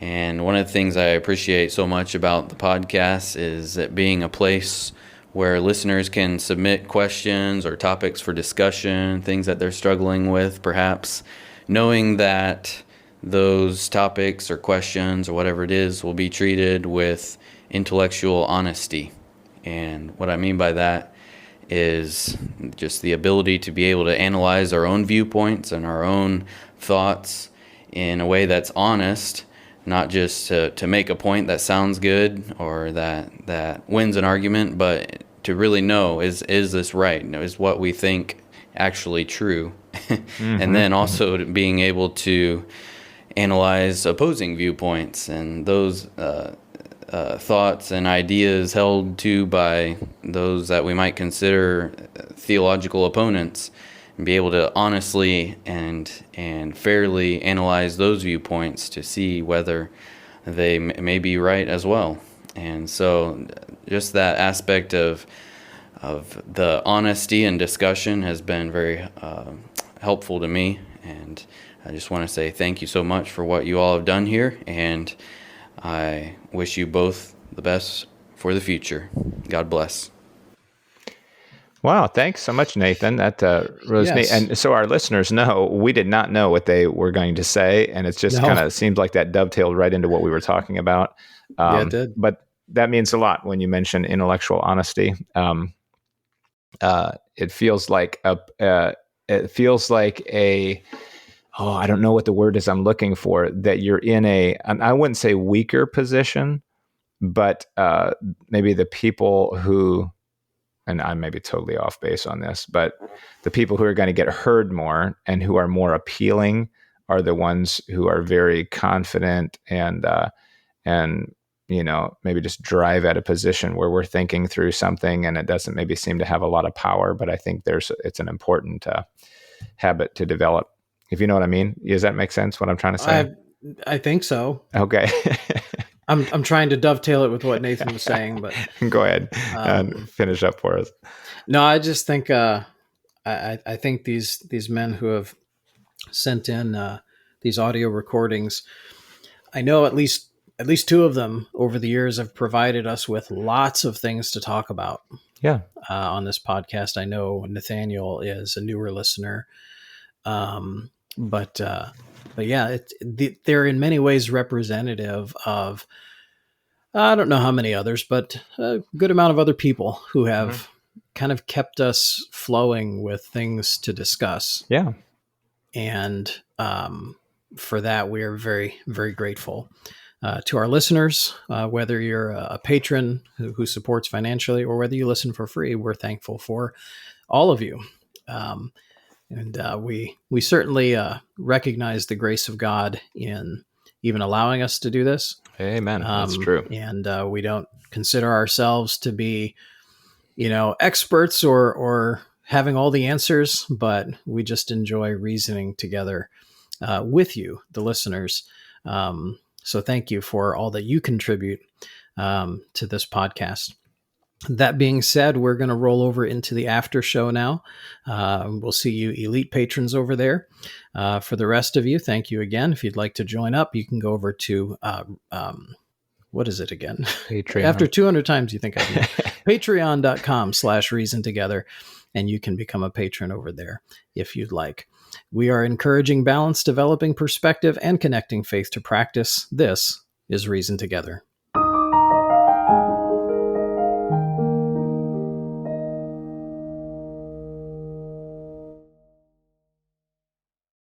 And one of the things I appreciate so much about the podcast is it being a place where listeners can submit questions or topics for discussion, things that they're struggling with, perhaps, knowing that those topics or questions or whatever it is will be treated with intellectual honesty. And what I mean by that is just the ability to be able to analyze our own viewpoints and our own thoughts in a way that's honest, not just to make a point that sounds good or that wins an argument, but to really know, is this right? Is what we think actually true? And then also being able to analyze opposing viewpoints and those thoughts and ideas held to by those that we might consider theological opponents, and be able to honestly and fairly analyze those viewpoints to see whether they may be right as well. And so just that aspect of the honesty and discussion has been very helpful to me. And I just want to say thank you so much for what you all have done here, and I wish you both the best for the future. God bless. Wow, thanks so much, Nathan. That was neat. And so our listeners know, we did not know what they were going to say, and it's just kind of seems like that dovetailed right into what we were talking about. Yeah, it did. But that means a lot when you mention intellectual honesty. It feels like I don't know what the word is I'm looking for, that you're in I wouldn't say weaker position, but maybe the people who, and I may be totally off base on this, but the people who are going to get heard more and who are more appealing are the ones who are very confident and maybe just drive at a position where we're thinking through something and it doesn't maybe seem to have a lot of power. But I think it's an important habit to develop, if you know what I mean. Does that make sense, what I'm trying to say? I think so. Okay. I'm trying to dovetail it with what Nathan was saying, but go ahead and finish up for us. No, I just think I think these men who have sent in these audio recordings, I know at least two of them over the years have provided us with lots of things to talk about. Yeah. On this podcast. I know Nathaniel is a newer listener, but yeah, they're in many ways representative of, I don't know how many others, but a good amount of other people who have kind of kept us flowing with things to discuss. Yeah. And for that, we are very, very grateful. To our listeners, whether you're a patron who supports financially or whether you listen for free, we're thankful for all of you. And we certainly recognize the grace of God in even allowing us to do this. Amen. That's true. And we don't consider ourselves to be, experts or having all the answers, but we just enjoy reasoning together with you, the listeners. So thank you for all that you contribute to this podcast. That being said, we're going to roll over into the after show now. We'll see you elite patrons over there. For the rest of you, thank you again. If you'd like to join up, you can go over to, what is it again? Patreon. After 200 times, you think I do. Patreon.com/reason together. And you can become a patron over there if you'd like. We are encouraging balance, developing perspective, and connecting faith to practice. This is Reason Together.